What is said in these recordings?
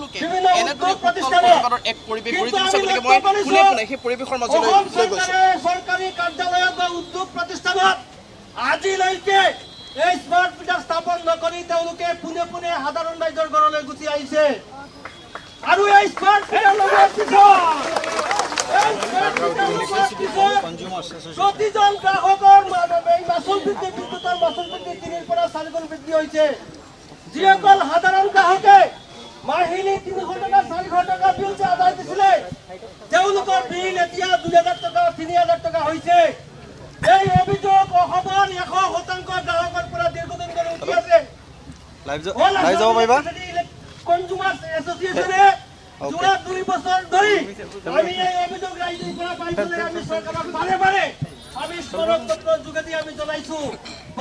তেওঁলোকে এনেদৰে প্ৰতিবাদৰ এক পৰিৱেশ গঢ়ি তুলিছে। গতিকে মই পোনে পোনে সেই পৰিৱেশৰ মাজলৈ লৈ গৈছো। চৰকাৰী কাৰ্যালয়ত বা উদ্যোগ প্ৰতিষ্ঠানত আজিলৈকে এই স্মাৰ্ট মিটাৰ স্থাপন নকৰি তেওঁলোকে পোনে পোনে সাধাৰণ ৰাইজৰ ঘৰলৈ গুচি আহিছে। আৰু এই স্মাৰ্ট মিটাৰ লগোৱাৰ প্ৰতিজন গ্ৰাহকৰ মাচুল বৃদ্ধি, বিদ্যুতৰ মাচুল বৃদ্ধি 3ৰ পৰা 4 গুণ বৃদ্ধি হৈছে। যিসকল সাধাৰণ গ্ৰাহকে মাহিলী 300 টকা 400 টকা বিল যে আদায় দিছিলে, তেওঁলোকৰ বিল এতিয়া 2000 টকা 3000 টকা হৈছে। এই অভিযোগ অসমৰ 100% গ্ৰাহকৰ পৰা দীৰ্ঘদিন ধৰি উঠি আছে। কনজিউমাৰ এছ'চিয়েশ্যনে যোৱা 2 বছৰ ধৰি আমি এই অভিযোগ ৰাইজৰ পৰা পাইছিলে। আমি চৰকাৰক বাৰে বাৰে আমি স্মাৰক পত্ৰৰ যোগেদি আমি জনাইছো,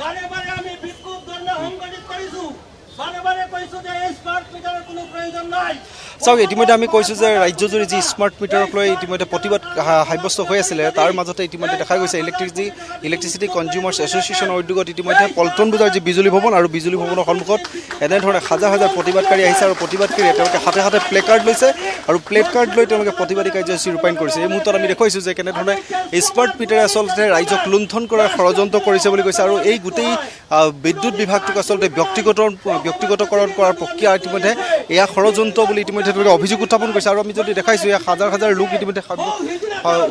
বাৰে বাৰে আমি বিক্ষোভ ধৰ্ণা সংগঠিত কৰিছো, বাৰে বাৰে কৈছো যে এই স্মাৰ্ট মিটাৰৰ কোনো প্ৰয়োজন নাই। চাওক, ইতিমধ্যে আমি কৈছোঁ যে ৰাজ্যজুৰি যি স্মাৰ্ট মিটাৰক লৈ ইতিমধ্যে প্ৰতিবাদ সাব্যস্ত হৈ আছিলে, তাৰ মাজতে ইতিমধ্যে দেখা গৈছে ইলেক্ট্ৰিচিটি কনজিউমাৰ্ছ এছ'চিয়েশ্যনৰ উদ্যোগত ইতিমধ্যে পল্টন বজাৰ যি বিজুলী ভৱন আৰু বিজুলী ভৱনৰ সন্মুখত এনেধৰণে হাজাৰ হাজাৰ প্ৰতিবাদকাৰী আহিছে আৰু প্ৰতিবাদকাৰীয়ে তেওঁলোকে হাতে হাতে প্লে কাৰ্ড লৈছে আৰু প্লে কাৰ্ড লৈ তেওঁলোকে প্ৰতিবাদী কাৰ্যসূচী ৰূপায়ণ কৰিছে। এই মুহূৰ্তত আমি দেখুৱাইছোঁ যে কেনেধৰণে স্মাৰ্ট মিটাৰে আচলতে ৰাইজক লুণ্ঠন কৰাৰ ষড়যন্ত্ৰ কৰিছে বুলি কৈছে আৰু এই গোটেই বিদ্যুৎ বিভাগটোক আচলতে ব্যক্তিগতকৰণ কৰাৰ প্ৰক্ৰিয়া ইতিমধ্যে এয়া ষড়যন্ত্ৰ বুলি ইতিমধ্যে তেওঁলোকে অভিযোগ উত্থাপন কৰিছে। আৰু আমি যদি দেখাইছোঁ এয়া হাজাৰ হাজাৰ লোক ইতিমধ্যে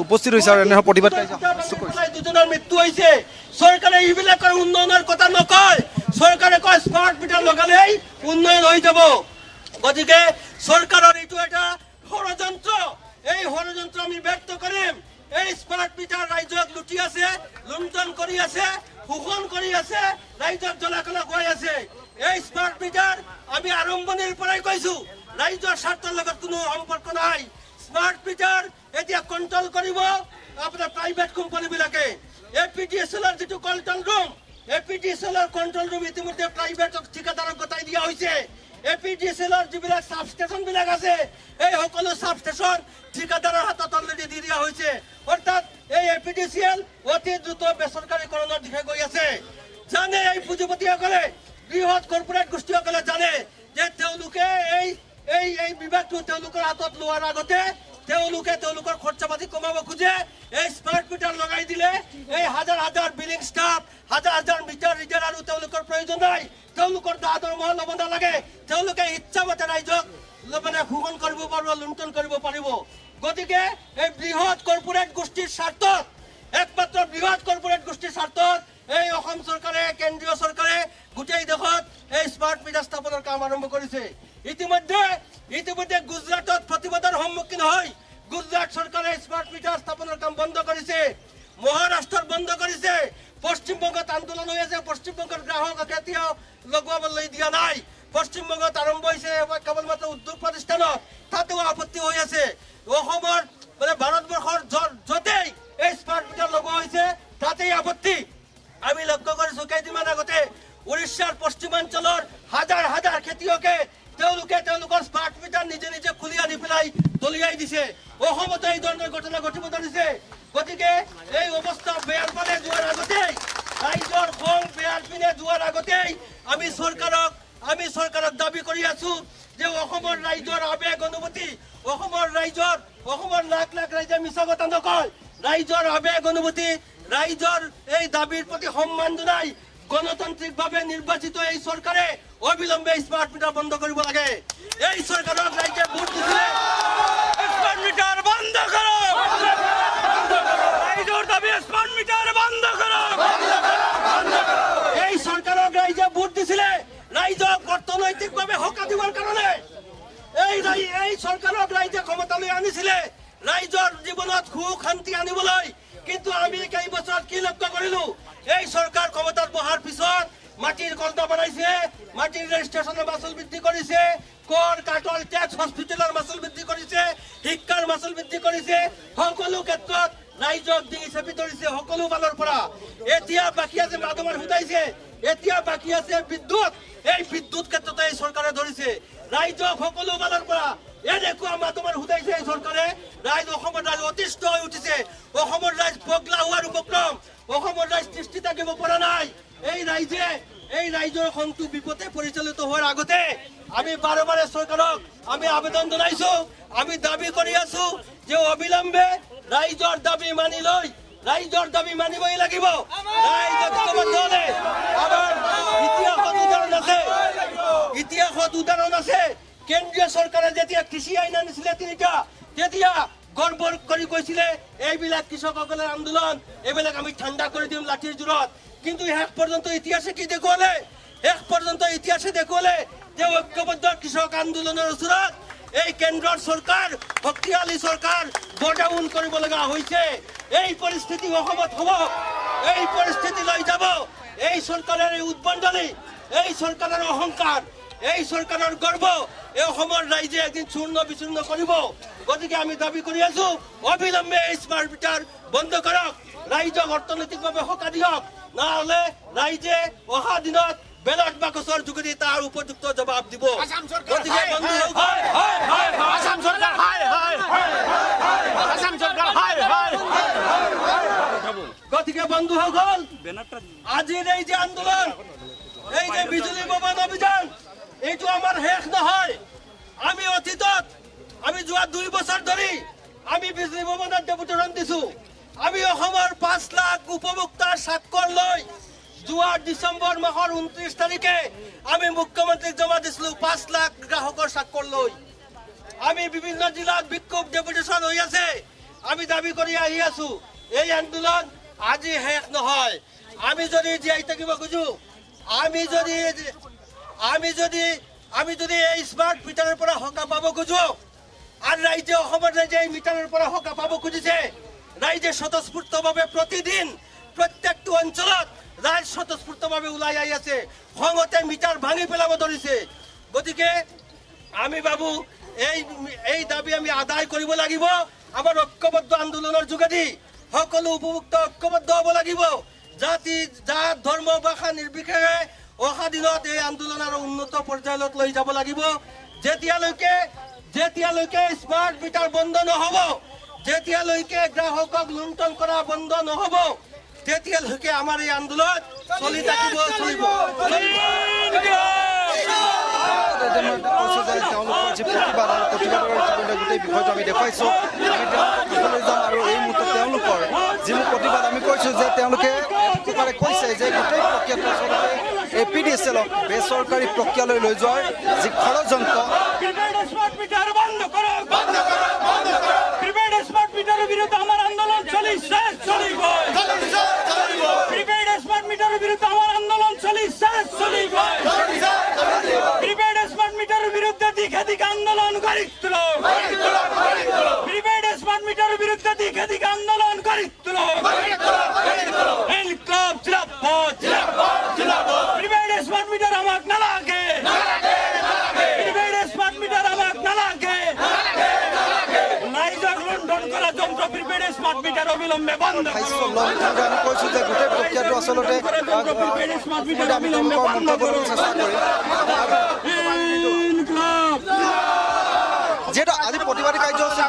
উপস্থিত হৈছে আৰু এনেধৰণৰ প্ৰতিবাদ দুজনৰ মৃত্যু হৈছে। চৰকাৰে এইবিলাকৰ উন্নয়নৰ কথা নকয়, চৰকাৰে কয় স্মাৰ্ট মিটাৰ লগালেই উন্নয়ন হৈ যাব। গতিকে চৰকাৰৰ এইটো এটা ষড়যন্ত্ৰ, এই ষড়যন্ত্ৰ আমি ব্যক্ত কৰিম। এই স্মাৰ্ট মিটাৰ ৰাইজক লুটি আছে, লুণ্ঠন কৰি আছে, শোষণ কৰি আছে, ৰাইজক জলাকলা খুৱাই আছে। এই স্মাৰ্ট মিটাৰ আমি আৰম্ভণিৰ পৰাই কৈছো ৰাইজৰ স্বাৰ্থৰ লগত কোনো সম্পৰ্ক নাই। স্মাৰ্ট মিটাৰ এতিয়া কণ্ট্ৰল কৰিব আপোনাৰ প্ৰাইভেট কোম্পানীবিলাকে। APDCLৰ যিটো কণ্ট্ৰল ৰুম, APDCLৰ কণ্ট্ৰল ৰুম ইতিমধ্যে প্ৰাইভেট ঠিকাদাৰক গতাই দিয়া হৈছে। APDCLৰ যিবিলাক চাব ষ্টেচনবিলাক আছে, এই সকলো চাব ষ্টেচন ঠিকাদাৰৰ হাতত অলৰেডি দি দিয়া হৈছে। অৰ্থাৎ এই APDCL অতি দ্ৰুত বেচৰকাৰীকৰণৰ দিশে গৈ আছে। জানে এই পুঁজিপতিসকলে, বৃহৎ কৰ্পৰেট গোষ্ঠীসকলে জানে যে তেওঁলোকে এই বিভাগটো তেওঁলোকৰ হাতত লোৱাৰ আগতে তেওঁলোকে তেওঁলোকৰ খৰচা পাতি কমাব খোজে। এই স্মাৰ্ট মিটাৰ লগাই দিলে এই হাজাৰ হাজাৰ বিলিং ষ্টাফ, হাজাৰ হাজাৰ মিটাৰ ৰিডাৰ আৰু তেওঁলোকৰ প্ৰয়োজন নাই। তেওঁলোকৰ দৰমহা ল'ব নালাগে। তেওঁলোকে ইচ্ছামতে ৰাইজক মানে শোষণ কৰিব পাৰিব, লুণ্ঠন কৰিব পাৰিব। গতিকে এই বৃহৎ কৰ্পৰেট গোষ্ঠীৰ স্বাৰ্থত, একমাত্ৰ বৃহৎ কৰ্পৰেট গোষ্ঠীৰ স্বাৰ্থত এই অসম চৰকাৰে, কেন্দ্ৰীয় চৰকাৰে গোটেই দেশত এই স্মাৰ্ট মিটাৰ স্থাপনৰ কাম আৰম্ভ কৰিছে। ইতিমধ্যে গুজৰাটত প্ৰতিবাদৰ সন্মুখীন হৈ গুজৰাট চৰকাৰে স্মাৰ্ট মিটাৰ স্থাপনৰ কাম বন্ধ কৰিছে, মহাৰাষ্ট্ৰত বন্ধ কৰিছে, পশ্চিমবংগত আন্দোলন হৈ আছে। পশ্চিমবংগৰ গ্ৰাহকক এতিয়াও লগাবলৈ দিয়া নাই। পশ্চিমবংগত আৰম্ভ হৈছে কেৱল মাত্ৰ উদ্যোগ প্ৰতিষ্ঠানত, তাতেও আপত্তি হৈ আছে। অসমৰ মানে ভাৰতবৰ্ষৰ য'তেই এই স্মাৰ্ট মিটাৰ লগোৱা হৈছে তাতেই আপত্তি। আমি লক্ষ্য কৰিছো কেইদিনমান আগতে উৰিষ্যাৰ পশ্চিমাঞ্চলৰ হাজাৰ হাজাৰ খেতিয়কে তেওঁলোকৰ স্মাৰ্ট মিটাৰ নিজে নিজে খুলি আনি পেলাই দলিয়াই দিছে। অসমতো এই ধৰণৰ ঘটনা ঘটিব ধৰিছে। গতিকে এই অৱস্থা বেয়াৰ পিনে যোৱাৰ আগতেই, ৰাইজৰ খং বেয়াৰ পিনে যোৱাৰ আগতেই আমি চৰকাৰক দাবী কৰি আছো যে অসমৰ ৰাইজৰ আবেগ অনুভূতি, অসমৰ লাখ লাখ ৰাইজে মিছা কথা নকয়। ৰাইজৰ আবেগ অনুভূতি, ৰাইজৰ এই দাবীৰ প্ৰতি সন্মান জনাই গণতান্ত্ৰিকভাৱে নিৰ্বাচিত এই চৰকাৰে অবিলম্বে স্মাৰ্ট মিটাৰ বন্ধ কৰিব লাগে। এই চৰকাৰক ৰাইজে ভোট দিছিলে, স্মাৰ্ট মিটাৰ বন্ধ কৰক। ৰাইজৰ দাবী স্মাৰ্ট মিটাৰ বন্ধ কৰক। এই চৰকাৰক ৰাইজে ভোট দিছিলে ৰাইজক অৰ্থনৈতিকভাৱে সকাহ দিবৰ কাৰণে। এই চৰকাৰক ৰাইজে ক্ষমতালৈ আনিছিলে ৰাইজৰ জীৱনত সুখ শান্তি আনিবলৈ। কিন্তু আমি কেইবছৰত কি লক্ষ্য কৰিলো, এই চৰকাৰ ক্ষমতাত বহাৰ পিছত মাটিৰ কলতা বনাইছে, মাটিৰ ৰেজিষ্ট্ৰেশ্যনৰ মাচুল বৃদ্ধি কৰিছে, কৰ কাটল টেক্স, হস্পিটেলৰ মাচুল বৃদ্ধি কৰিছে, শিক্ষাৰ মাচুল বৃদ্ধি কৰিছে। সকলো ক্ষেত্ৰত ৰাইজক ডিঙি চেপি ধৰিছে সকলো ফালৰ পৰা। এতিয়া বাকী আছে মাধমাৰ সুধাইছে, এতিয়া বাকী আছে বিদ্যুৎ। এই বিদ্যুৎ ক্ষেত্ৰতে এই চৰকাৰে ধৰিছে ৰাইজক সকলো ফালৰ পৰা। এনেকুৱা মাধমাৰ সুধাইছে এই চৰকাৰে। অসমৰ ৰাইজ অতিষ্ঠ হৈ উঠিছে। অসমৰ ৰাইজ পগলা হোৱাৰ উপক্ৰম। অসমৰ ৰাইজ দৃষ্টি থাকিব পৰা নাই। এই ৰাইজৰ খংটো বিপথে পৰিচালিত হোৱাৰ আগতে আমি বাৰে বাৰে চৰকাৰক আমি আমি আবেদন জনাইছো আমি দাবী কৰি আছো যে অবিলম্বে ৰাইজৰ দাবী মানি লৈ ৰাইজৰ দাবী মানিবই লাগিব ৰাইজ ঐক্যবদ্ধ হলে আমাৰ ইতিহাসত উদাহৰণ আছে কেন্দ্ৰীয় চৰকাৰে যেতিয়া কৃষি আইন আনিছিলে তিনিটা তেতিয়া গৰ্ব কৰি কৈছিলে এইবিলাক কৃষকসকলৰ আন্দোলন এইবিলাক আমি ঠাণ্ডা কৰি দিম লাঠিৰ জোৰত কিন্তু শেষ পৰ্যন্ত ইতিহাসে কি দেখুৱালে যে ঐক্যবদ্ধ কৃষক আন্দোলনৰ ওচৰত এই কেন্দ্ৰৰ চৰকাৰ শক্তিশালী চৰকাৰ বৰ্ডাউন কৰিব লগা হৈছে এই পৰিস্থিতি অসমত হ'ব এই পৰিস্থিতি লৈ যাব এই চৰকাৰৰ এই উদ্বন্ধনী এই চৰকাৰৰ অহংকাৰ এই চৰকাৰৰ গৰ্ব এই অসমৰ ৰাইজে একদিন চূৰ্ণ বিচূৰ্ণ কৰিব গতিকে আমি দাবী কৰি আছো অবিলম্বে এই স্মাৰ্ট মিটাৰ বন্ধ কৰক ৰাইজক অৰ্থনৈতিকভাৱে সকাহ দিয়ক নহ'লে ৰাইজে অহা দিনত বেলট বাকচৰ যোগেদি তাৰ উপযুক্ত জবাব দিব গতিকে বন্ধুসকল আজিৰ এই যে আন্দোলন এই যে বিজুলী ভৱন অভিযান এইটো আমাৰ শেষ নহয় আমি অতীতত আমি যোৱা 2 বছৰ ধৰি আমি বিজুলী ভৱনত ডেপুটেশ্যন দিছো আমি অসমৰ 5 লাখ উপভোক্তাৰ স্বাক্ষৰ লৈ যোৱা ডিচেম্বৰ মাহৰ 29 তাৰিখে আমি মুখ্যমন্ত্ৰীক জমা দিছিলো 5 লাখ গ্ৰাহকৰ স্বাক্ষৰ লৈ আমি বিভিন্ন জিলাত বিক্ষোভ ডেপুটেশ্যন হৈ আছে আমি দাবী কৰি আহি আছো এই আন্দোলন আজি শেষ নহয় আমি যদি জীয়াই থাকিব খুজো আমি যদি এই স্মাৰ্ট মিটাৰৰ পৰা সকাহ পাব খুজো আৰু ৰাইজে অসমৰ ৰাইজে এই মিটাৰৰ পৰা সকাহ পাব খুজিছে ৰাইজে স্বতঃস্ফূৰ্তভাৱে প্ৰতিদিন প্ৰত্যেকটো অঞ্চলত ৰাইজ স্বতঃস্ফূৰ্তভাৱে ওলাই আহি আছে খঙতে মিটাৰ ভাঙি পেলাব ধৰিছে গতিকে আমি ভাবো এই দাবী আমি আদায় কৰিব লাগিব আমাৰ ঐক্যবদ্ধ আন্দোলনৰ যোগেদি সকলো উপভোক্তা ঐক্যবদ্ধ হ'ব লাগিব জাতি জাত ধৰ্ম ভাষা নিৰ্বিশেষে অহা দিনত এই আন্দোলন আৰু উন্নত পৰ্যায়ত লৈ যাব লাগিব যেতিয়ালৈকে স্মাৰ্ট মিটাৰ বন্ধ নহ'ব যেতিয়ালৈকে গ্ৰাহকক লুণ্ঠন কৰা বন্ধ নহ'ব তেতিয়ালৈকে আমাৰ এই আন্দোলন চলি থাকিব চলিব তেওঁলোকৰ যি প্ৰতিবাদ আৰু প্ৰতিবাদৰ গোটেই বিষয়টো আমি দেখুৱাইছোঁ আমি তেওঁলোকৰ যাম আৰু এই মুহূৰ্তত তেওঁলোকৰ যিবোৰ প্ৰতিবাদ আমি কৈছোঁ যে তেওঁলোকে প্ৰকাৰে কৈছে যে গোটেই প্ৰক্ৰিয়াটো আচলতে APDCL-ক বেচৰকাৰী প্ৰক্ৰিয়ালৈ লৈ যোৱাৰ যি ষড়যন্ত্ৰ বিৰুদ্ধে আমাৰ আন্দোলন চলিছে প্ৰিপেইড স্মাৰ্ট মিটাৰৰ বিৰুদ্ধে আমাৰ আন্দোলন চলিছে প্ৰিপেইড স্মাৰ্ট মিটাৰৰ বিৰুদ্ধে দিঘে আন্দোলন কৰি তোলক প্ৰিপেইড স্মাৰ্ট মিটাৰৰ বিৰুদ্ধে দিঘে আন্দোলন কৰি তোলক ইনকলাব জিন্দাবাদ প্ৰিপেইড স্মাৰ্ট মিটাৰ আমাক নালাগে প্ৰিপেইড স্মাৰ্ট মিটাৰ আমাক নালাগে ৰাইজক লুণ্ঠন কৰা যন্ত্ৰ প্ৰিপেইড স্মাৰ্ট মিটাৰ অবিলম্বে বন্ধ আমি কৈছোঁ যে গোটেই প্ৰক্ৰিয়াটো আচলতে আমি তেওঁলোকৰ মন্তব্য কৰিবলৈ চেষ্টা কৰিম যিহেতু আজি প্ৰতিবাদী কাৰ্যসূচী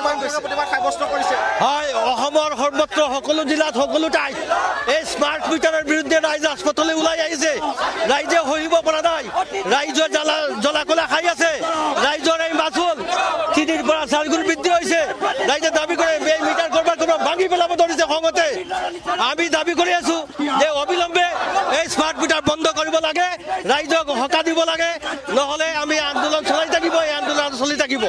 প্ৰতিবাদ সাব্যস্ত কৰিছে হয় অসমৰ সৰ্বত্ৰ সকলো জিলাত সকলো ঠাইত এই স্মাৰ্ট মিটাৰৰ বিৰুদ্ধে ৰাইজ ৰাজপথলৈ ওলাই আহিছে ৰাইজে সহিব পৰা নাই ৰাইজৰ জ্বলা কলা খাই আছে ৰাইজৰ এই মাচুল 3 পৰা 4 গুণ বৃদ্ধি হৈছে ৰাইজে দাবী কৰে এই মিটাৰ কৰবাত ভাঙি পেলাব ধৰিছে খঙতে আমি দাবী কৰি আছো যে অবিলম্বে এই স্মাৰ্ট মিটাৰ বন্ধ কৰিব লাগে ৰাইজক সকাহ দিব লাগে নহ'লে আমি আন্দোলন চলাই থাকিব এই আন্দোলন চলি থাকিব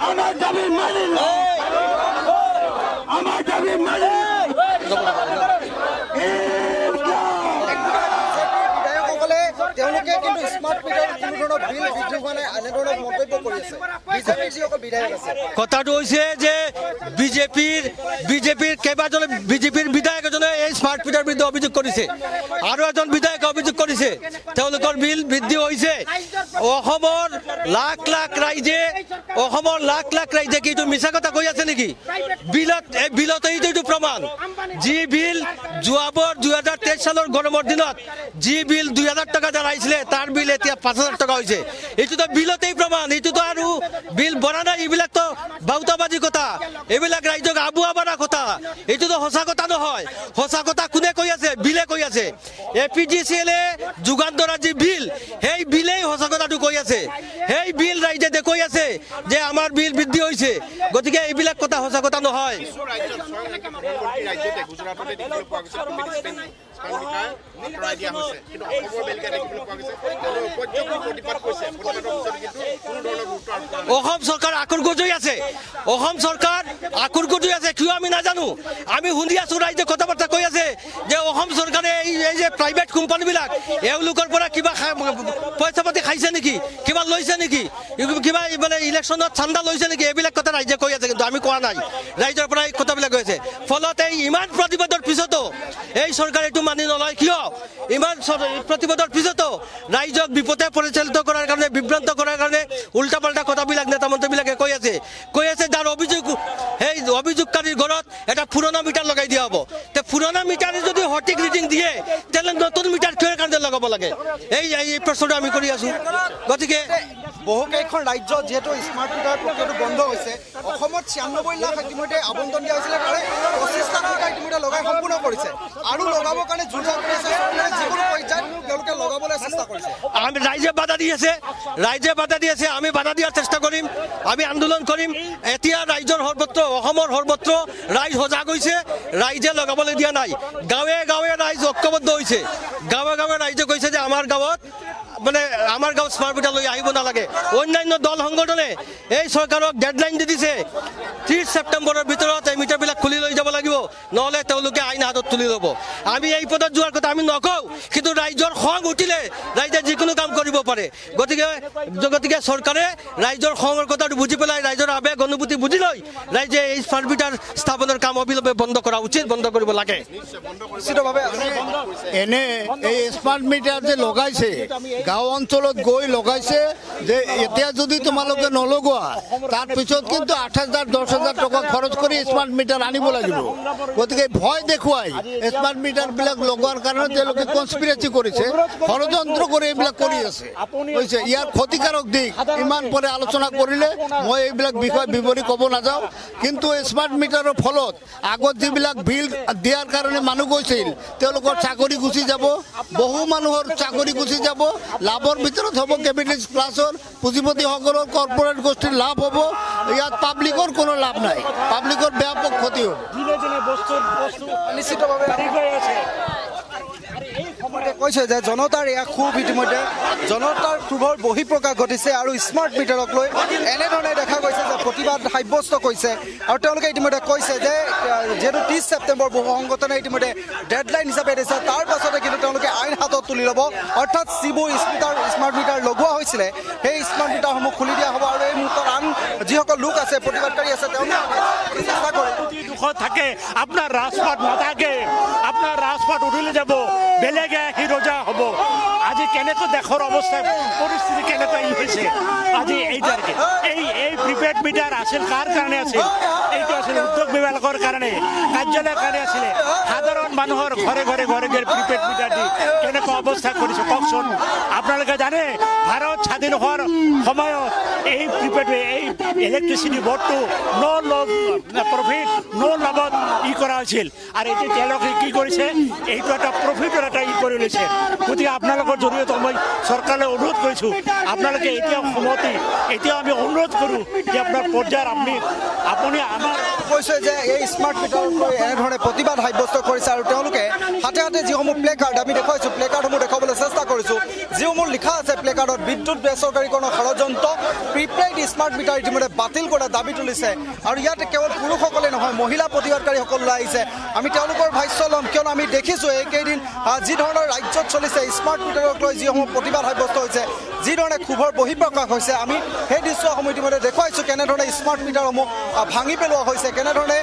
আমার দাবি মানি আমার দাবি মানি তেওঁলোকে কিন্তু স্মাৰ্ট মিটাৰ কোনো ধৰণৰ বিল বৃদ্ধি হোৱা নাই এনেধৰণৰ মন্তব্য কৰি আছে বিজেপিৰ যিসকল বিধায়ক আছে কথাটো হৈছে যে বিজেপিৰ কেইবাজনে বিজেপিৰ বিধায়ক এজনে এই স্মাৰ্ট মিটাৰ বিৰুদ্ধে অভিযোগ কৰিছে আৰু এজন বিধায়কে অভিযোগ কৰিছে তেওঁলোকৰ বিল বৃদ্ধি হৈছে অসমৰ লাখ লাখ ৰাইজে কি এইটো মিছা কথা কৈ আছে নেকি বিলত এইটো প্ৰমাণ যি বিল যোৱাবাৰ 2023 চনৰ গৰমৰ দিনত যি বিল 2000 টকা আহিছিলে তাৰ বিল আছিলে এতিয়া 5,000 টকা হৈছে এইটোতো বিলতেই প্ৰমাণ এইটোতো আৰু বিল বনা নাই এইবিলাকতো বাউতাবাজি কথা এইবিলাক ৰাইজক আবুৱা বাৰা কথা এইটোতো সঁচা কথা নহয় সঁচা কথা কোনে কৈ আছে বিলে কৈ আছে APDCL যোগান ধৰা যি বিল সেই বিলেই সঁচা কথাটো কৈ আছে সেই বিল ৰাইজে দেখুৱাই আছে যে আমাৰ বিল বৃদ্ধি হৈছে গতিকে এইবিলাক কথা সঁচা কথা নহয় অসম চৰকাৰ আকুৰ গজুই আছে অসম চৰকাৰ আকুৰ গজুই আছে কিয় আমি নাজানো আমি শুনি আছো ৰাইজে কথা বাৰ্তা কৈ আছে যে অসম চৰকাৰে এই যে প্ৰাইভেট কোম্পানীবিলাক এওঁলোকৰ পৰা কিবা পইচা পাতি খাইছে নেকি কিবা লৈছে নেকি কিবা মানে ইলেকশ্যনত চান্দা লৈছে নেকি এইবিলাক কথা ৰাইজে কৈ আছে কিন্তু আমি কোৱা নাই ৰাইজৰ পৰা এই কথাবিলাক কৈ আছে ফলত এই ইমান প্ৰতিবাদৰ পিছতো এই চৰকাৰে এইটো মানি নলয় কিয় ইমান প্ৰতিবাদৰ পিছতো ৰাইজক বিপদে পৰিচালিত কৰাৰ কাৰণে বিভ্ৰান্ত কৰাৰ কাৰণে উল্টা পাল্টা কথাবিলাক নেতা মন্ত্ৰীবিলাকে কৈ আছে যাৰ অভিযোগ সেই অভিযোগকাৰীৰ ঘৰত এটা পুৰণা মিটাৰ লগাই দিয়া হ'ব তে পুৰণা মিটাৰে যদি সঠিক ৰিডিং দিয়ে তেনে নতুন মিটাৰ কিহৰ কাৰণে লগাব লাগে এই প্ৰশ্নটো আমি কৰি আছো গতিকে বহুকেইখন ৰাজ্যত যিহেতু স্মাৰ্ট মিটাৰ প্ৰক্ৰিয়াটো বন্ধ হৈছে অসমত 96 লাখ ইতিমধ্যে আবণ্টন দিয়া হৈছিলে তাৰে 25 লাখ মিটাৰ ইতিমধ্যে লগাই সম্পূৰ্ণ কৰিছে আৰু লগাবৰ কাৰণে যোজনা কৰিছে চৰকাৰে যিকোনো পৰ্যায়ত তেওঁলোকে লগাবলৈ চেষ্টা কৰিছে আমি ৰাইজে বাধা দি আছে আমি বাধা দিয়াৰ চেষ্টা কৰিম আমি আন্দোলন কৰিম এতিয়া ৰাইজৰ সৰ্বত্ৰ অসমৰ সৰ্বত্ৰ ৰাইজ সজাগ হৈছে ৰাইজে লগাবলৈ দিয়া নাই গাঁৱে গাঁৱে ৰাইজ ঐক্যবদ্ধ হৈছে গাঁৱে গাঁৱে ৰাইজে কৈছে যে আমাৰ গাঁৱত স্মাৰ্ট মিটাৰ লৈ আহিব নালাগে অন্যান্য দল সংগঠনে এই চৰকাৰক ডেডলাইন দি দিছে 30 ছেপ্টেম্বৰৰ ভিতৰত এই মিটাৰবিলাক খুলি লৈ যাব লাগিব নহ'লে তেওঁলোকে আইন হাতত তুলি ল'ব আমি এই পদত যোৱাৰ কথা আমি নকওঁ কিন্তু ৰাইজৰ খং উঠিলে ৰাইজে যিকোনো কাম কৰিব পাৰে গতিকে চৰকাৰে ৰাইজৰ খঙৰ কথাটো বুজি পেলাই ৰাইজৰ আৱেগ অনুভূতি বুজি লৈ ৰাইজে এই স্মাৰ্ট মিটাৰ স্থাপনৰ কাম অবিলম্বে বন্ধ কৰা উচিত বন্ধ কৰিব লাগে নিশ্চিতভাৱে এনে এই স্মাৰ্ট মিটাৰ যে লগাইছে গাঁও অঞ্চলত গৈ লগাইছে যে এতিয়া যদি তোমালোকে নলগোৱা তাৰপিছত কিন্তু 8,000 10,000 টকা খৰচ কৰি স্মাৰ্ট মিটাৰ আনিব লাগিব গতিকে ভয় দেখুৱাই স্মাৰ্ট মিটাৰবিলাক লগোৱাৰ কাৰণে তেওঁলোকে কনস্পিৰেচি কৰিছে ষড়যন্ত্ৰ কৰি এইবিলাক কৰি আছে হৈছে ইয়াৰ ক্ষতিকাৰক দিশ ইমান পৰে আলোচনা কৰিলে মই এইবিলাক বিষয় বিৱৰি ক'ব নাযাওঁ কিন্তু স্মাৰ্ট মিটাৰৰ ফলত আগত যিবিলাক বিল দিয়াৰ কাৰণে মানুহ গৈছিল তেওঁলোকৰ চাকৰি গুচি যাব বহু মানুহৰ চাকৰি গুচি যাব লাভৰ ভিতৰত হ'ব কেপিটেলিষ্ট ক্লাছৰ পুঁজিপতিসকলৰ কৰ্পৰেট গোষ্ঠীৰ লাভ হ'ব ইয়াত পাব্লিকৰ কোনো লাভ নাই পাব্লিকৰ ব্যাপক ক্ষতি হ'ব নিশ্চিতভাৱে কৈছে যে জনতাৰ এয়া ক্ষোভ ইতিমধ্যে জনতাৰ ক্ষোভৰ বহিঃপ্ৰকাশ ঘটিছে আৰু স্মাৰ্ট মিটাৰক লৈ এনেধৰণে দেখা গৈছে যে প্ৰতিবাদ সাব্যস্ত কৰিছে আৰু তেওঁলোকে ইতিমধ্যে কৈছে যে যিহেতু 30 ছেপ্টেম্বৰ বহু সংগঠনে ইতিমধ্যে ডেডলাইন হিচাপে দিছে তাৰ পাছতে কিন্তু তেওঁলোকে আইন হাতত তুলি ল'ব অৰ্থাৎ যিবোৰ স্মাৰ্ট মিটাৰ লগোৱা হৈছিলে সেই স্মাৰ্ট মিটাৰসমূহ খুলি দিয়া হ'ব আৰু এই মুহূৰ্তত আন যিসকল লোক আছে প্ৰতিবাদকাৰী আছে তেওঁলোকে চেষ্টা কৰে থাকে আপনাৰ ৰাজপথ নাথাকে আপনাৰ ৰাজপথ উঠিলে যাব বেলেগে আহি ৰোজা হব আজি কেনেকৈ দেশৰ অৱস্থা পৰিস্থিতি কেনেকৈ হৈছে আজি এই তাৰিখে এই প্ৰিপেড মিটাৰ আছিল কাৰ কাৰণে আছিল এইটো আছিল উদ্যোগ বিভাগৰ কাৰণে কাৰ্যালয়ৰ কাৰণে আছিলে সাধাৰণ মানুহৰ ঘৰে ঘৰে প্ৰিপেড মিটাৰ দি কেনেকৈ অৱস্থা কৰিছে কওকচোন আপোনালোকে জানে ভাৰত স্বাধীন হোৱাৰ সময়ত এই প্ৰিপেড এই ইলেক্ট্ৰিচিটি বোৰ্ডটো প্ৰফিট লাভত কৰা হৈছিল আৰু এতিয়া তেওঁলোকে কি কৰিছে এইটো এটা প্ৰফিটৰ এটা কৰি লৈছে গতিকে আপোনালোকৰ জৰিয়তে মই চৰকাৰলৈ অনুৰোধ কৰিছোঁ আপোনালোকে এতিয়াও আমি অনুৰোধ কৰোঁ যে আপোনাৰ পৰ্যায়ৰ আপুনি আমাৰ কৈছে যে এই স্মাৰ্ট মিটাৰক লৈ এনেধৰণে প্ৰতিবাদ সাব্যস্ত কৰিছে আৰু তেওঁলোকে হাতে হাতে যিসমূহ প্লে কাৰ্ড আমি দেখুৱাইছোঁ প্লে কাৰ্ডসমূহ দেখুৱাবলৈ চেষ্টা কৰিছোঁ যিসমূহ লিখা আছে প্লে কাৰ্ডত বিদ্যুৎ বেচৰকাৰীকৰণৰ ষড়যন্ত্ৰ প্ৰিপেইড স্মাৰ্ট মিটাৰ ইতিমধ্যে বাতিল কৰাৰ দাবী তুলিছে আৰু ইয়াত কেৱল পুৰুষসকলে নহয় মহিলা প্ৰতিবাদকাৰীসকল ওলাই আহিছে আমি তেওঁলোকৰ ভাষ্য ল'ম কিয়নো আমি দেখিছোঁ এইকেইদিন যি ধৰণৰ ৰাজ্যত চলিছে স্মাৰ্ট মিটাৰক লৈ যিসমূহ প্ৰতিবাদ সাব্যস্ত হৈছে যিধৰণে ক্ষোভৰ বহিঃপ্ৰকাশ হৈছে আমি সেই দৃশ্যসমূহ ইতিমধ্যে দেখুৱাইছোঁ কেনেধৰণে স্মাৰ্ট মিটাৰসমূহ ভাঙি পেলোৱা হৈছে কেনেধৰণে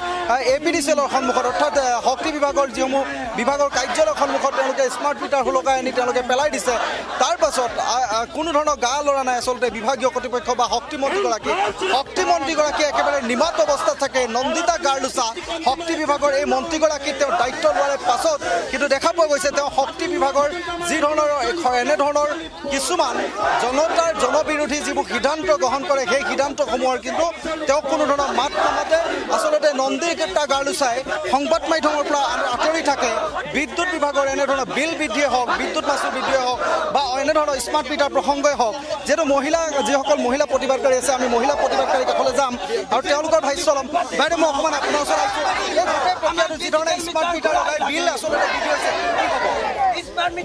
APDCLৰ সন্মুখত অৰ্থাৎ শক্তি বিভাগৰ যিসমূহ বিভাগৰ কাৰ্যালয়ৰ সন্মুখত তেওঁলোকে স্মাৰ্ট মিটাৰ সুলকাই আনি তেওঁলোকে পেলাই দিছে তাৰ পাছত কোনো ধৰণৰ গা লৰা নাই আচলতে বিভাগীয় কৰ্তৃপক্ষ বা শক্তিমন্ত্ৰীগৰাকী একেবাৰে নিমাত অৱস্থাত থাকে নন্দিতা গাৰ্লুচা শক্তি বিভাগৰ এই মন্ত্ৰীগৰাকী তেওঁ দায়িত্ব লোৱাৰ পাছত কিন্তু দেখা পোৱা গৈছে তেওঁ শক্তি বিভাগৰ যি ধৰণৰ এনেধৰণৰ কিছুমান জনতাৰ জনবিৰোধী যিবোৰ সিদ্ধান্ত গ্ৰহণ কৰে সেই সিদ্ধান্তসমূহৰ কিন্তু তেওঁ কোনো ধৰণৰ মাত নামাতে আচলতে নন্দীকেইটা গাৰ্লুচাই সংবাদ মাধ্যমৰ পৰা আঁতৰি থাকে বিদ্যুৎ বিভাগৰ এনেধৰণৰ বিল বৃদ্ধিয়ে হওক বিদ্যুৎ মাচুল বৃদ্ধিয়ে হওক বা এনেধৰণৰ স্মাৰ্ট মিটাৰ প্ৰসংগই হওক যিহেতু যিসকল মহিলা প্ৰতিবাদকাৰী আছে আমি মহিলা প্ৰতিবাদকাৰীৰ কাষলৈ যাম আৰু তেওঁলোকৰ ভাষ্য ল'ম বাইদেউ মই অকণমান আপোনাৰ ওচৰত আহিছোঁ এই গোটেই প্ৰক্ৰিয়াটো যি ধৰণে স্মাৰ্ট মিটাৰ লগাই বিল আচলতে বৃদ্ধি হৈছে কি ক'ব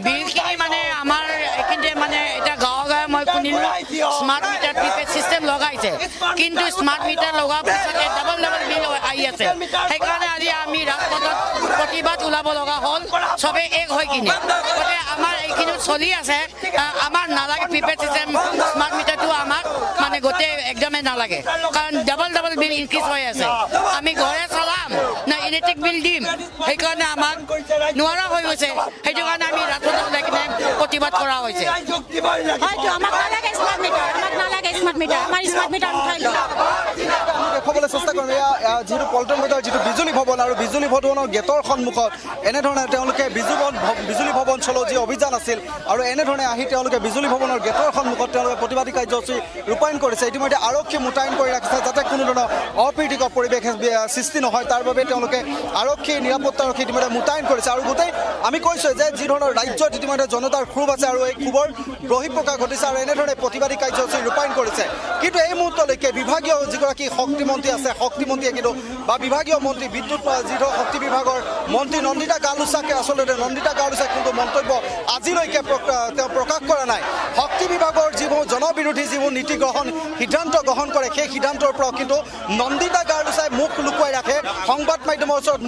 বিলখিনি মানে আমাৰ এইখিনিতে মানে এতিয়া গাঁৱে গাঁৱে মই শুনিলোঁ স্মাৰ্ট মিটাৰ প্ৰিপেড চিষ্টেম লগাইছে কিন্তু স্মাৰ্ট মিটাৰ লগোৱাৰ পিছত ডাবল বিল আহি আছে সেইকাৰণে আজি আমি ৰাজপথত প্ৰতিবাদ ওলাব লগা হ'ল চবেই এক হৈ কিনে গতিকে আমাৰ এইখিনি চলি আছে আমাৰ নালাগে প্ৰিপেড চিষ্টেম স্মাৰ্ট মিটাৰটো আমাক মানে গোটেই একদমেই নালাগে কাৰণ ডাবল বিল ইনক্ৰিজ হৈ আছে আমি ঘৰে চলাম না ইলেক্ট্ৰিক বিল দিম সেইকাৰণে আমাক নোৱাৰা হৈ গৈছে সেইটো কাৰণে আমি ৰাজপথত ওলাই কিনে প্ৰতিবাদ কৰা হৈছে হয়তো আমাক নালাগে স্মাৰ্ট মিটাৰ আমাৰ স্মাৰ্ট মিটাৰ উঠাই দেখুৱাবলৈ চেষ্টা কৰিম এয়া যিহেতু পল্টন বজাৰ যিটো বিজুলী ভৱন আৰু বিজুলী ভৱনৰ গেটৰ সন্মুখত এনেধৰণে তেওঁলোকে বিজুলী ভৱন চলোৱা যি অভিযান আছিল আৰু এনেধৰণে আহি তেওঁলোকে বিজুলী ভৱনৰ গেটৰ সন্মুখত তেওঁলোকে প্ৰতিবাদী কাৰ্যসূচী ৰূপায়ণ কৰিছে ইতিমধ্যে আৰক্ষী মোতায়েন কৰি ৰাখিছে যাতে কোনো ধৰণৰ অপ্ৰীতিকৰ পৰিৱেশ সৃষ্টি নহয় তাৰ বাবে তেওঁলোকে আৰক্ষী নিৰাপত্তাৰক্ষী ইতিমধ্যে মোতায়েন কৰিছে আৰু গোটেই আমি কৈছোঁ যে যি ধৰণৰ ৰাজ্যত ইতিমধ্যে জনতাৰ ক্ষোভ আছে আৰু এই ক্ষোভৰ বহিঃপ্ৰকাশ ঘটিছে আৰু এনেধৰণে প্ৰতিবাদী কাৰ্যসূচী ৰূপায়ণ কৰিছে কিন্তু এই মুহূৰ্তলৈকে বিভাগীয় যিগৰাকী শক্তিমন্ত্ৰী আছে শক্তিমন্ত্ৰীয়ে কিন্তু বা বিভাগীয় মন্ত্ৰী বিদ্যুৎ যিটো শক্তি বিভাগৰ মন্ত্ৰী নন্দিতা গাৰ্লুচাকে আচলতে নন্দিতা গাৰ্লুচাই কিন্তু মন্তব্য আজিলৈকে তেওঁ প্ৰকাশ কৰা নাই শক্তি বিভাগৰ যিবোৰ জনবিৰোধী যিবোৰ নীতি সিদ্ধান্ত গ্ৰহণ কৰে সেই সিদ্ধান্তৰ পৰা কিন্তু নন্দিতা গাৰ্লুচাই মুখ লুকুৱাই ৰাখে সংবাদ মাধ্যমৰ ওচৰত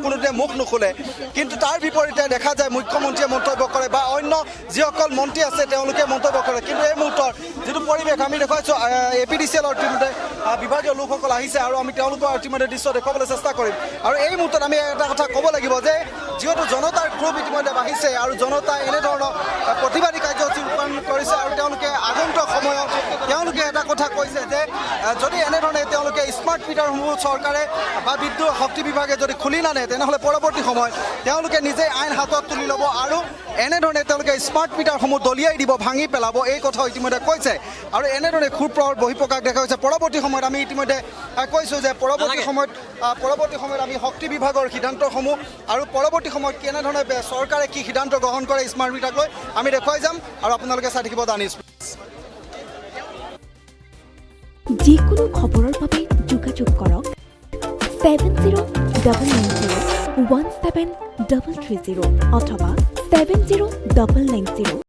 কোনোদিনে মুখ নোখোলে কিন্তু তাৰ বিপৰীতে দেখা যায় মুখ্যমন্ত্ৰীয়ে মন্তব্য কৰে বা অন্য যিসকল মন্ত্ৰী আছে তেওঁলোকে মন্তব্য কৰে কিন্তু এই মুহূৰ্তৰ যিটো পৰিৱেশ আমি দেখুৱাইছোঁ APDCLৰ ইতিমধ্যে বিভাগীয় লোকসকল আহিছে আৰু আমি তেওঁলোকৰ ইতিমধ্যে দৃশ্য দেখুৱাবলৈ চেষ্টা কৰিম আৰু এই মুহূৰ্তত আমি এটা কথা ক'ব লাগিব যে যিহেতু জনতাৰ ক্ষোভ ইতিমধ্যে বাঢ়িছে আৰু জনতাই এনেধৰণৰ প্ৰতিবাদী কাৰ্যসূচী ৰূপায়ণ কৰিছে আৰু তেওঁলোকে আগন্তুক সময়ত তেওঁলোকে এটা কথা কৈছে যে যদি এনেধৰণে তেওঁলোকে স্মাৰ্ট মিটাৰসমূহ চৰকাৰে বা বিদ্যুৎ শক্তি বিভাগে যদি খুলি নানে তেনেহ'লে পৰৱৰ্তী সময়ত তেওঁলোকে নিজেই আইন হাতত তুলি ল'ব আৰু এনেধৰণে তেওঁলোকে স্মাৰ্ট মিটাৰসমূহ দলিয়াই দিব ভাঙি পেলাব এই কথা ইতিমধ্যে কৈছে আৰু এনেধৰণে ক্ষোভ বহিঃপ্ৰকাশ দেখা হৈছে পৰৱৰ্তী সময়ত আমি ইতিমধ্যে কৈছোঁ যে পৰৱৰ্তী সময়ত আমি শক্তি বিভাগৰ সিদ্ধান্তসমূহ আৰু পৰৱৰ্তী সময়ত কেনেধৰণে চৰকাৰে কি সিদ্ধান্ত গ্ৰহণ কৰে স্মাৰ্ট মিটাৰক লৈ আমি দেখুৱাই যাম আৰু আপোনালোকে চাই থাকিব দা নিউজ যিকোনো খবৰৰ বাবে যোগাযোগ কৰক 7099017330 অথবা 709990